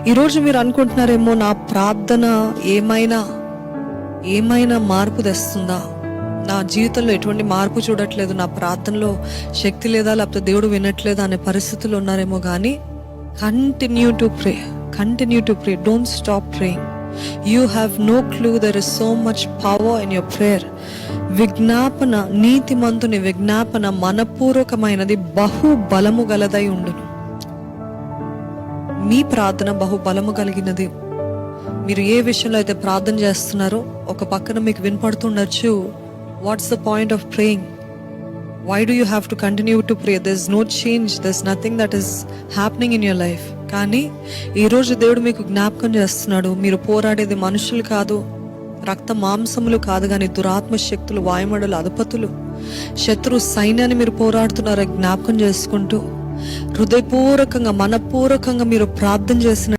ఈరోజు మీరు అనుకుంటున్నారేమో, నా ప్రార్థన ఏమైనా మార్పు తెస్తుందా, నా జీవితంలో ఎటువంటి మార్పు చూడట్లేదు, నా ప్రార్థనలో శక్తి లేదా, లేకపోతే దేవుడు వినట్లేదా అనే పరిస్థితులు ఉన్నారేమో. కానీ continue to pray, don't stop praying. You have no clue, there is so much power in your prayer. విజ్ఞాపన, నీతిమంతుని విజ్ఞాపన మనపూర్వకమైనది, బహు బలము గలదై ఉండును. మీ ప్రార్థన బహు బలము కలిగినది. మీరు ఏ విషయంలో అయితే ప్రార్థన చేస్తున్నారో ఒక పక్కన మీకు వినపడుతుండొచ్చు, what's the point of praying, why do you have to continue to pray, there's no change, there's nothing that is happening in your life. కానీ ఈరోజు దేవుడు మీకు జ్ఞాపకం చేస్తున్నాడు, మీరు పోరాడేది మనుషులు కాదు, రక్త మాంసములు కాదు, కానీ దురాత్మ శక్తులు, వాయుమండల అధిపతులు, శత్రు సైన్యాన్ని మీరు పోరాడుతున్నారని జ్ఞాపకం చేసుకుంటూ, హృదయపూర్వకంగా మనపూర్వకంగా మీరు ప్రార్థన చేసిన